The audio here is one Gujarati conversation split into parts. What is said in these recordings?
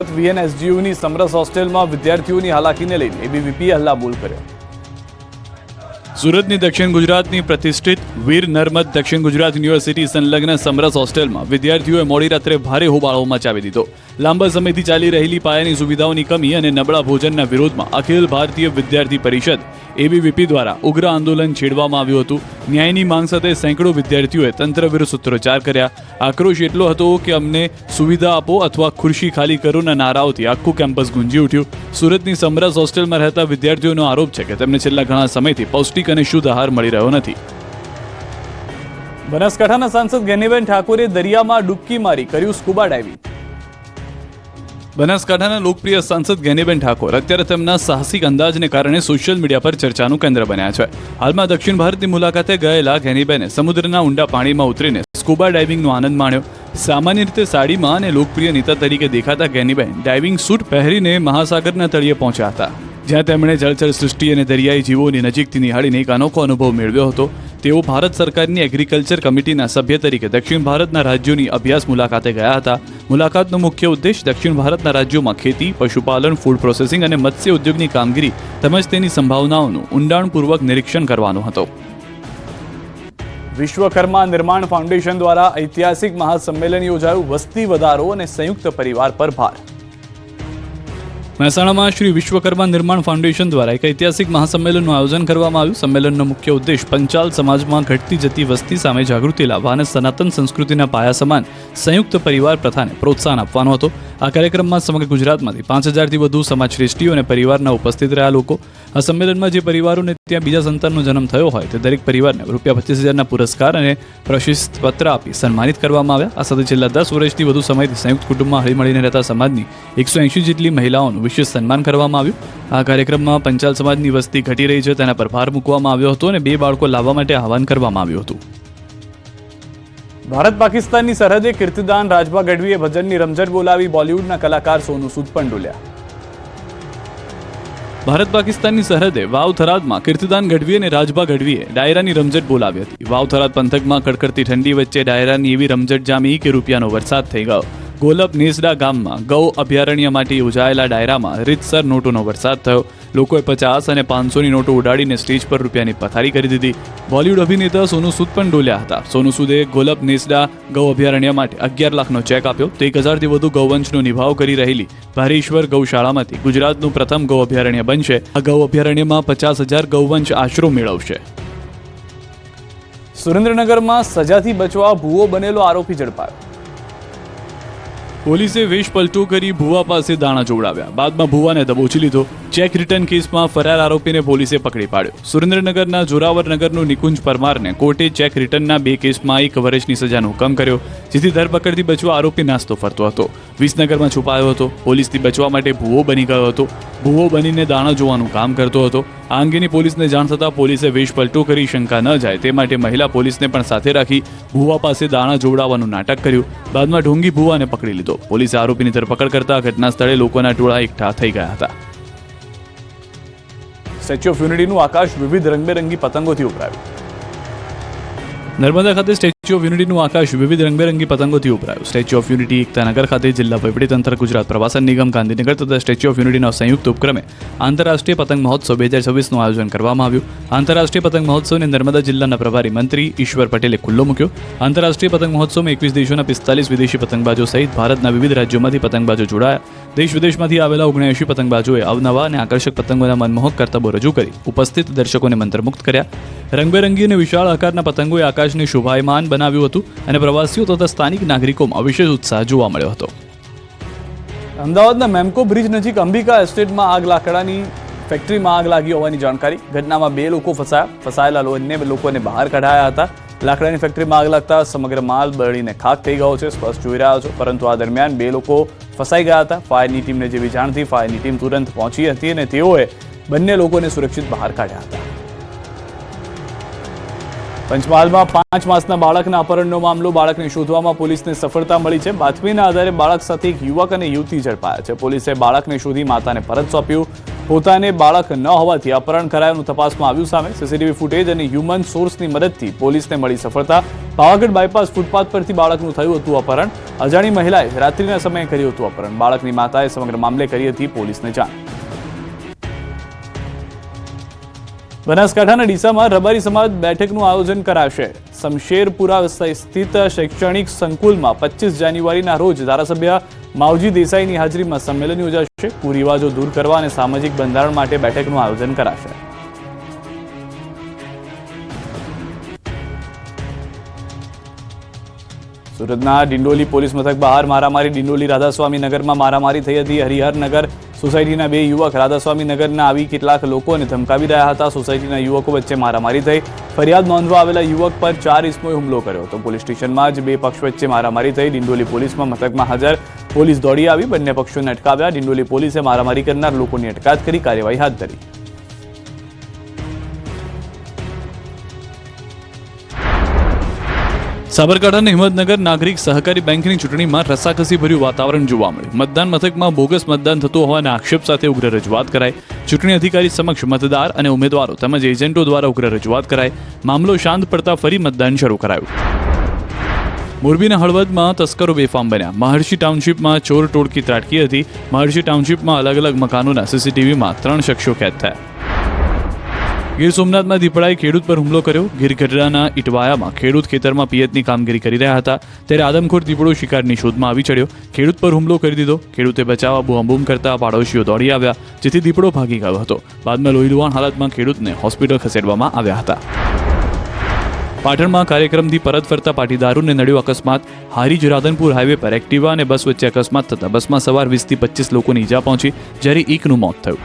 સુરત VNSGUની સમરસ હોસ્ટેલમાં વિદ્યાર્થીઓની હાલાકીને લઈને એબીવીપીએ હલ્લાબોલ કર્યો। સુરતની દક્ષિણ ગુજરાતની પ્રતિષ્ઠિત વીર નર્મદ દક્ષિણ ગુજરાત યુનિવર્સિટી સંલગ્ન સમરસ હોસ્ટેલમાં વિદ્યાર્થીઓએ મોડી રાત્રે ભારે હોબાળો મચાવી દીધો। લાંબા સમયથી ચાલી રહેલી પાયાની સુવિધાઓની કમી અને નબળા ભોજનના વિરોધમાં અખિલ ભારતીય વિદ્યાર્થી પરિષદ એબીવીપી દ્વારા ઉગ્ર આંદોલન છેડવામાં આવ્યું હતું। ન્યાયની માંગ સાથે સેંકડો વિદ્યાર્થીઓએ તંત્ર વિરુદ્ધ સૂત્રોચ્ચાર કર્યા। આક્રોશ એટલો હતો કે અમને સુવિધા આપો અથવા ખુરશી ખાલી કરોના નારાઓથી આખું કેમ્પસ ગુંજી ઉઠ્યું। સુરતની સમરસ હોસ્ટેલમાં રહેતા વિદ્યાર્થીઓનો આરોપ છે કે તેમને છેલ્લા ઘણા સમયથી પૌષ્ટિક અને શુદ્ધ આહાર મળી રહ્યો નથી। બનાસકાંઠાના સાંસદ ગેનીબેન ઠાકોરે દરિયામાં ડૂબકી મારી કર્યું સ્કુબા ડાઇવિંગ। બનાસકાંઠાના લોકપ્રિય સાંસદ ગેનીબેન ઠાકોર અત્યારે તેમના સાહસિક અંદાજને કારણે સોશિયલ મીડિયા પર ચર્ચાનું કેન્દ્ર બન્યા છે। હાલમાં દક્ષિણ ભારતની મુલાકાતે ગયેલા ગેનીબેને સમુદ્રના ઊંડા પાણીમાં ઉતરીને સ્કુબા ડાઇવિંગનો આનંદ માણ્યો। સામાન્ય રીતે સાડીમાં અને લોકપ્રિય નેતા તરીકે દેખાતા ગેનીબેન ડાઇવિંગ સૂટ પહેરીને મહાસાગરના તળિયે પહોંચ્યા હતા, જ્યાં તેમણે જળચર સૃષ્ટિ અને દરિયાઈ જીવોની નજીકથી નિહાળીને એક અનોખો અનુભવ મેળવ્યો હતો। તેઓ ભારત સરકારની એગ્રીકલ્ચર કમિટીના સભ્ય તરીકે દક્ષિણ ભારતના રાજ્યોની અભ્યાસ મુલાકાતે ગયા હતા। મુલાકાતનો મુખ્ય ઉદ્દેશ દક્ષિણ ભારતના રાજ્યોમાં ખેતી, પશુપાલન, ફૂડ પ્રોસેસિંગ અને મત્સ્ય ઉદ્યોગની કામગીરી તેમજ તેની સંભાવનાઓનું ઊંડાણપૂર્વક નિરીક્ષણ કરવાનો હતો। વિશ્વકર્મા નિર્માણ ફાઉન્ડેશન દ્વારા ઐતિહાસિક મહાસંમેલન યોજાયું। વસ્તી વધારો અને સંયુક્ત પરિવાર પર ભાર। મહેસાણામાં શ્રી વિશ્વકર્મા નિર્માણ ફાઉન્ડેશન દ્વારા એક ઐતિહાસિક મહાસંમેલનનું આયોજન કરવામાં આવ્યું। સંમેલનનો મુખ્ય ઉદ્દેશ પંચાલ સમાજમાં ઘટતી જતી વસ્તી સામે જાગૃતિ લાવવા અને સનાતન સંસ્કૃતિના પાયા સમાન સંયુક્ત પરિવાર પ્રથાને પ્રોત્સાહન આપવાનો હતો। આ કાર્યક્રમમાં સમગ્ર ગુજરાતમાંથી 5000થી વધુ સમાજ શ્રેષ્ઠીઓ અને પરિવારના ઉપસ્થિત રહ્યા લોકો। આ સંમેલનમાં જે પરિવારોને ત્યાં બીજા સંતાનનો જન્મ થયો હોય તે દરેક પરિવારને ₹25,000ના પુરસ્કાર અને પ્રશસ્તિ પત્ર આપી સન્માનિત કરવામાં આવ્યા। આ સાથે છેલ્લા 10 વર્ષથી વધુ સમયથી સંયુક્ત કુટુંબમાં હળીમળીને રહેતા સમાજની 180 જેટલી મહિલાઓનું વિશેષ સન્માન કરવામાં આવ્યું। આ કાર્યક્રમમાં પંચાલ સમાજની વસ્તી ઘટી રહી છે તેના પર ભાર મૂકવામાં આવ્યો હતો અને 2 બાળકો લાવવા માટે આહવાન કરવામાં આવ્યું હતું। ભારત પાકિસ્તાનની સરહદે કીર્તિદાન રાજભા ગઢવીએ ભજનની રમઝટ બોલાવી। બોલિવૂડના કલાકાર સોનુ સૂદ પણ ડોલ્યા। ભારત પાકિસ્તાનની સરહદે વાવ થરાદમાં કીર્તિદાન ગઢવી અને રાજભા ગઢવીએ ડાયરાની રમઝટ બોલાવી હતી। વાવ થરાદ પંથકમાં કડકડતી ઠંડી વચ્ચે ડાયરાની એવી રમઝટ જામી કે રૂપિયાનો વરસાદ થઈ ગયો। ગોલપ નેસડા ગામમાં ગૌ અભયારણ્ય માટે યોજાયેલા ડાયરામાં રીતસર નોટોનો વરસાદ થયો। લોકોએ 50 અને 500ની નોટો ઉડાડીને સ્ટેજ પર રૂપિયાની પથારી કરી દીધી। બોલિવૂડ અભિનેતા સોનુ સૂદ પણ ડોલ્યા હતા। સોનુ સૂદે ગોલપ નેસડા ગૌ અભયારણ્ય માટે 11 લાખનો ચેક આપ્યો। તો 1000થી વધુ ગૌવંશનો નિભાવ કરી રહેલી ભારેશ્વર ગૌશાળામાંથી ગુજરાતનું પ્રથમ ગૌ અભયારણ્ય બનશે। આ ગૌ અભયારણ્યમાં 50,000 ગૌવંશ આશરો મેળવશે। સુરેન્દ્રનગરમાં સજાથી બચવા ભૂવો બનેલો આરોપી ઝડપાયો। પોલીસે વેશ પલટો કરી ભુવા પાસે દાણા જોવડાવ્યા, બાદમાં ભુવાને દબોચી લીધો। ચેક રિટર્ન કેસમાં ફરાર આરોપીને પોલીસે પકડી પાડ્યો। સુરેન્દ્રનગરના જોરાવરનગરનું નિકુંજ પરમારને કોર્ટે ચેક રિટર્નના 2 કેસમાં 1 વર્ષની સજાનો હુકમ કર્યો, જેથી ધરપકડથી બચવા આરોપી નાસ્તો ફરતો હતો। વિસનગરમાં છુપાયો હતો। પોલીસથી બચવા માટે ભુવો બની ગયો હતો। ભુવો બનીને દાણા જોવાનું કામ કરતો હતો। આ અંગેની પોલીસને જાણ થતાં પોલીસે વેશ પલટો કરી શંકા ન જાય તે માટે મહિલા પોલીસને પણ સાથે રાખી ભુવા પાસે દાણા જોવડાવવાનું નાટક કર્યું। બાદમાં ઢોંગી ભુવાને પકડી લીધો। પોલીસે આરોપીની ધરપકડ કરતા ઘટના સ્થળે લોકોના ટોળા એકઠા થઈ ગયા હતા। સ્ટેચ્યુ ઓફ યુનિટીનું આકાશ વિવિધ રંગબેરંગી પતંગોથી ઉભરાયું। નર્મદા ખાતે સ્ટેચ્યુ ઓફ યુનિટીનું આકાશ વિવિધ રંગબેરંગી પતંગોથી ઉભરાયું। સ્ટેચ્યુ ઓફ યુનિટી એકતાનગર ખાતે જિલ્લા વહીવટીતંત્ર, ગુજરાત પ્રવાસન નિગમ ગાંધીનગર તથા સ્ટેચ્યુ ઓફ યુનિટીના સંયુક્ત ઉપક્રમે આંતરરાષ્ટ્રીય પતંગ મહોત્સવ 2026નું આયોજન કરવામાં આવ્યું। આંતરરાષ્ટ્રીય પતંગ મહોત્સવને નર્મદા જિલ્લાના પ્રભારી મંત્રી ઈશ્વર પટેલે ખુલ્લો મૂક્યો। આંતરરાષ્ટ્રીય પતંગ મહોત્સવમાં 21 દેશોના 45 વિદેશી પતંગબાજો સહિત ભારતના વિવિધ રાજ્યોમાંથી પતંગબાજો જોડાયા। દેશ વિદેશમાંથી આવેલા 79 પતંગબાજોએ અવનવા અને આકર્ષક પતંગોના મનમોહક કરતબો રજૂ કરી ઉપસ્થિત દર્શકોને મંત્રમુગ્ધ કર્યા। રંગબેરંગી અને વિશાળ આકારના પતંગોએ આકાશને શોભાયમાન બનાવ્યું હતું અને પ્રવાસીઓ તથા સ્થાનિક નાગરિકોમાં વિશેષ ઉત્સાહ જોવા મળ્યો હતો। અમદાવાદના મેમકો બ્રિજ નજીક અંબિકા એસ્ટેટમાં લાકડાની ફેક્ટરીમાં આગ લાગી હોવાની જાણકારી। ઘટનામાં 2 લોકો ફસાયેલા અન્ય લોકોને બહાર કઢાયા હતા। લાકડાની ફેક્ટરીમાં આગ લાગતા સમગ્ર માલ બળીને ખાખ થઈ ગયો છે, સ્પષ્ટ જોઈ રહ્યા છો। પરંતુ આ દરમિયાન 2 લોકો ફસાઈ ગયા હતા। ફાયરની ટીમને જેવી જાણ થઈ, ફાયરની ટીમ તુરંત પહોંચી હતી અને તેઓએ બંને લોકોને સુરક્ષિત બહાર કાઢ્યા હતા। પંચમહાલમાં 5 માસના બાળકના અપહરણનો મામલો। બાળકને શોધવામાં પોલીસને સફળતા મળી છે। બાતમીના આધારે બાળક સાથે એક યુવક અને યુવતી ઝડપાયા છે। પોલીસે બાળકને શોધી માતાને પરત સોંપ્યું। પોતાને બાળક ન હોવાથી અપહરણ કરાયાનું તપાસમાં આવ્યું સામે। સીસીટીવી ફૂટેજ અને હ્યુમન સોર્સની મદદથી પોલીસને મળી સફળતા। પાવાગઢ બાયપાસ ફૂટપાથ પરથી બાળકનું થયું હતું અપહરણ। અજાણી મહિલાએ રાત્રિના સમયે કર્યું હતું અપહરણ. બાળકની માતાએ સમગ્ર મામલે કરી હતી પોલીસને જાણ. બનાસકાંઠાના ડીસામાં રબારી સમાજ બેઠકનું આયોજન કરાશે. શમશેરપુરા સ્થિત શૈક્ષણિક સંકુલમાં 25 જાન્યુઆરીના રોજ ધારાસભ્ય માવજી દેસાઈની હાજરીમાં સંમેલન યોજાશે. કુરિવાજો દૂર કરવા અને સામાજિક બંધારણ માટે બેઠકનું આયોજન કરાશે. સુરતના ડિંડોલી પોલીસ મથક બહાર મારામારી. ડિંડોલી રાધાસ્વામી નગરમાં મારામારી થઈ હતી. હરિહરનગર સોસાયટીના 2 યુવક રાધાસ્વામી નગરના આવી કેટલાક લોકોને ધમકાવી રહ્યા હતા. સોસાયટીના યુવકો વચ્ચે મારામારી થઈ. ફરિયાદ નોંધવા આવેલા યુવક પર 4 ઇસમોએ હુમલો કર્યો હતો. પોલીસ સ્ટેશનમાં જ 2 પક્ષ વચ્ચે મારામારી થઈ. ડિંડોલી પોલીસમાં મથકમાં હાજર પોલીસ દોડી આવી બંને પક્ષોને અટકાવ્યા. ડિંડોલી પોલીસે મારામારી કરનાર લોકોની અટકાયત કરી કાર્યવાહી હાથ ધરી. સાબરકાંઠાના હિંમતનગર નાગરિક સહકારી બેંકની ચૂંટણીમાં રસાકસીભર્યું વાતાવરણ જોવા મળ્યું. મતદાન મથકમાં બોગસ મતદાન થતું હોવાના આક્ષેપ સાથે ઉગ્ર રજૂઆત કરાઈ. ચૂંટણી અધિકારી સમક્ષ મતદાર અને ઉમેદવારો તેમજ એજન્ટો દ્વારા ઉગ્ર રજૂઆત કરાઈ. મામલો શાંત પડતા ફરી મતદાન શરૂ કરાયું. મોરબીના હળવદમાં તસ્કરો બેફામ બન્યા. મહર્ષિ ટાઉનશીપમાં ચોર ટોળકી ત્રાટકી હતી. મહર્ષિ ટાઉનશીપમાં અલગ અલગ મકાનોના સીસીટીવીમાં 3 શખ્સો કેદ થયા. ગીર સોમનાથમાં દીપડાએ ખેડૂત પર હુમલો કર્યો. ગીર ગઢડાના ઇટવાયામાં ખેડૂત ખેતરમાં પિયતની કામગીરી કરી રહ્યા હતા ત્યારે આદમખોર દીપડો શિકારની શોધમાં આવી ચડ્યો. ખેડૂત પર હુમલો કરી દીધો. ખેડૂતે બચાવવા બૂમ કરતા પાડોશીઓ દોડી આવ્યા જેથી દીપડો ભાગી ગયો હતો. બાદમાં લોહીલુહાણ હાલતમાં ખેડૂતને હોસ્પિટલ ખસેડવામાં આવ્યા હતા. પાટણમાં કાર્યક્રમથી પરત ફરતા પાટીદારોને નડ્યો અકસ્માત. હારીજ રાધનપુર હાઈવે પર એક્ટિવા અને બસ વચ્ચે અકસ્માત થતા બસમાં સવાર 20 થી 25 લોકોને ઈજા પહોંચી જ્યારે એકનું મોત થયું.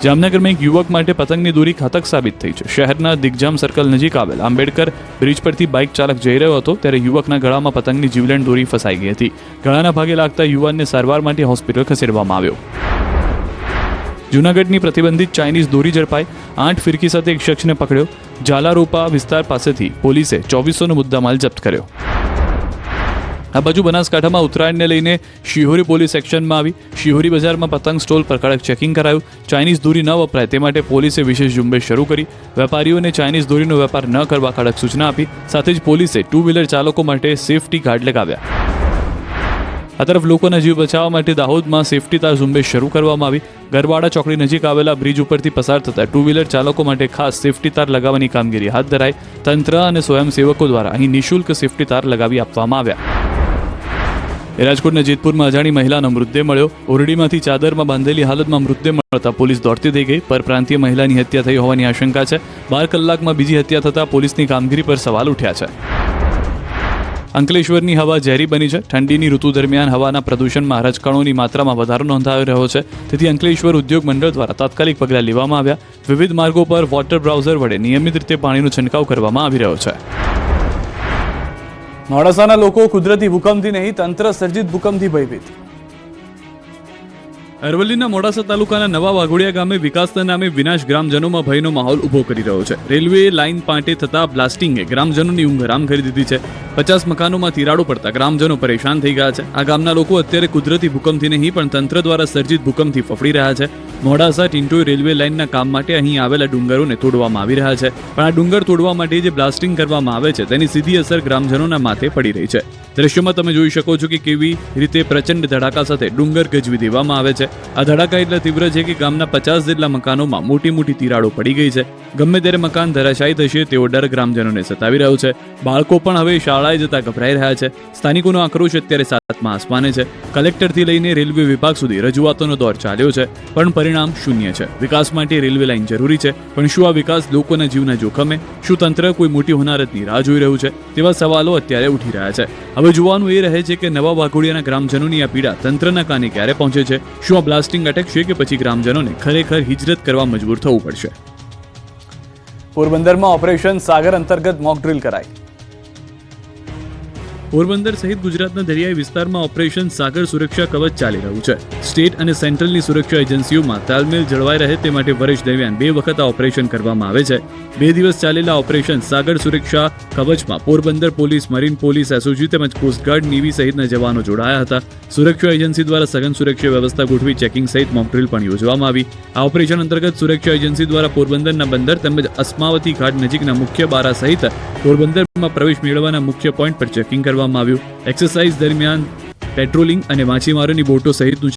જામનગરમાં એક યુવક માટે પતંગની દોરી ઘાતક સાબિત થઈ છે. શહેરના દિગ્જામ સર્કલ નજીક આવેલ આંબેડકર બ્રિજ પરથી બાઇક ચાલક જઈ રહ્યો હતો ત્યારે યુવકના ગળામાં પતંગની જીવલેણ દોરી ફસાઈ ગઈ હતી. ગળાના ભાગે લાગતા યુવાનને સારવાર માટે હોસ્પિટલ ખસેડવામાં આવ્યો. જૂનાગઢની પ્રતિબંધિત ચાઇનીઝ દોરી ઝડપાઈ. 8 ફિરકી સાથે એક શખ્સને પકડ્યો. ઝાલારોપા વિસ્તાર પાસેથી પોલીસે 2400નો મુદ્દામાલ જપ્ત કર્યો. આ બાજુ બનાસકાંઠામાં ઉત્તરાયણને લઈને શિહોરી પોલીસ એક્શનમાં આવી. શિહોરી બજારમાં પતંગ સ્ટોલ પર કડક ચેકિંગ કરાયું. ચાઇનીઝ દોરી ન વપરાય તે માટે પોલીસે વિશેષ ઝુંબેશ શરૂ કરી. વેપારીઓને ચાઇનીઝ દોરીનો વેપાર ન કરવા કડક સૂચના આપી. સાથે જ પોલીસે 2 વ્હીલર ચાલકો માટે સેફટી ગાર્ડ લગાવ્યા. આ તરફ લોકોના જીવ બચાવવા માટે દાહોદમાં સેફટી તાર ઝુંબેશ શરૂ કરવામાં આવી. ગરવાડા ચોકડી નજીક આવેલા બ્રિજ ઉપરથી પસાર થતા 2 વ્હીલર ચાલકો માટે ખાસ સેફટી તાર લગાવવાની કામગીરી હાથ ધરાઈ. તંત્ર અને સ્વયંસેવકો દ્વારા અહીં નિઃશુલ્ક સેફટી તાર લગાવી આપવામાં આવ્યા. રાજકોટના જેતપુરમાં અજાણી મહિલાનો મૃતદેહ મળ્યો. ઓરડીમાંથી ચાદરમાં બાંધેલી હાલતમાં મૃતદેહ મળતા પોલીસ દોડતી થઈ ગઈ. પરપ્રાંતીય મહિલાની હત્યા થઈ હોવાની આશંકા છે. 12 કલાકમાં બીજી હત્યા થતા પોલીસની કામગીરી પર સવાલ ઉઠ્યા છે. અંકલેશ્વરની હવા ઝેરી બની છે. ઠંડીની ઋતુ દરમિયાન હવાના પ્રદૂષણમાં રજકણોની માત્રામાં વધારો નોંધાઈ રહ્યો છે. તેથી અંકલેશ્વર ઉદ્યોગ મંડળ દ્વારા તાત્કાલિક પગલાં લેવામાં આવ્યા. વિવિધ માર્ગો પર વોટર બ્રાઉઝર વડે નિયમિત રીતે પાણીનો છંટકાવ કરવામાં આવી રહ્યો છે. મોડાસાના લોકો કુદરતી ભૂકંપથી નહીં તંત્ર સર્જિત ભૂકંપથી ભયભીત. અરવલ્લીના મોડાસા તાલુકાના નવા વાઘોડિયા ગામે વિકાસના નામે વિનાશ ગ્રામજનોમાં ભયનો માહોલ ઉભો કરી રહ્યો છે. રેલવે લાઇન પાટે થતા બ્લાસ્ટિંગે ગ્રામજનોની ઊંઘ હરામ કરી દીધી છે. 50 મકાનોમાં તિરાડો પડતા ગ્રામજનો પરેશાન થઈ ગયા છે. આ ગામના લોકો અત્યારે કુદરતી ભૂકંપથી નહીં પણ તંત્ર દ્વારા સર્જિત ભૂકંપથી ફફડી રહ્યા છે. મોડાસા ટિન્ટોઈ રેલવે લાઇનના કામ માટે અહીં આવેલા ડુંગરોને તોડવામાં આવી રહ્યા છે. પણ આ ડુંગર તોડવા માટે જે બ્લાસ્ટિંગ કરવામાં આવે છે તેની સીધી અસર ગ્રામજનોના માથે પડી રહી છે. દ્રશ્યોમાં તમે જોઈ શકો છો કે કેવી રીતે પ્રચંડ ધડાકા સાથે ડુંગર ગજવી દેવામાં આવે છે. આ ધડાકા એટલા તીવ્ર છે કે ગામના 50 જેટલા મકાનોમાં મોટી મોટી તિરાડો પડી ગઈ છે. ગમે ત્યારે મકાન ધરાશાયી થશે તેવો ડર ગ્રામજનોને સતાવી રહ્યો છે. બાળકો પણ હવે શાળાએ જતા ગભરાઈ રહ્યા છે. સ્થાનિકોનો આક્રોશ અત્યારે 7મા આસમાને છે. કલેક્ટરથી લઈને રેલવે વિભાગ સુધી રજૂઆતોનો દોર ચાલ્યો છે પણ પરિણામ શૂન્ય છે. વિકાસ માટે રેલવે લાઇન જરૂરી છે પણ શું આ વિકાસ લોકોના જીવના જોખમે? શું તંત્ર કોઈ મોટી હોનારતની રાહ જોઈ રહ્યું છે? તેવા સવાલો અત્યારે ઉઠી રહ્યા છે. હવે જોવાનું એ રહે છે કે નવા વાઘોડિયાના ગ્રામજનોની આ પીડા તંત્રના કાને ક્યારે પહોંચે છે. શું આ બ્લાસ્ટિંગ અટકશે કે પછી ગ્રામજનોને ખરેખર હિજરત કરવા મજબૂર થવું પડશે? પોરબંદરમાં ઓપરેશન સાગર અંતર્ગત મોક ડ્રીલ કરાઈ. પોરબંદર સહિત ગુજરાતના દરિયાઈ વિસ્તારમાં ઓપરેશન સાગર સુરક્ષા કવચ ચાલી રહ્યું છે. સ્ટેટ અને સેન્ટ્રલની સુરક્ષા એજન્સીઓમાં તાલમેલ જળવાઈ રહે તે માટે વર્ષ દરમિયાન 2 વખત આ ઓપરેશન કરવામાં આવે છે. 2 દિવસ ચાલેલા ઓપરેશન સાગર સુરક્ષા કવચમાં Porbandar police, marine police, SOG તેમજ કોસ્ટગાર્ડ, નેવી સહિતના જવાનો જોડાયા હતા. સુરક્ષા એજન્સી દ્વારા સઘન સુરક્ષા વ્યવસ્થા ગોઠવી ચેકિંગ સહિત મોક ડ્રીલ પણ યોજવામાં આવી. આ ઓપરેશન અંતર્ગત સુરક્ષા એજન્સી દ્વારા પોરબંદરના બંદર તેમજ અસ્માવતી ઘાટ નજીકના મુખ્ય બારા સહિત પોરબંદર પાર્કમાં પ્રવેશ મેળવવાના મુખ્ય પોઈન્ટ પર ચેકિંગ કરવામાં આવ્યું. એક્સરસાઇઝ દરમિયાન પેટ્રોલિંગ અને માછીમારોની બોટો સહિતનું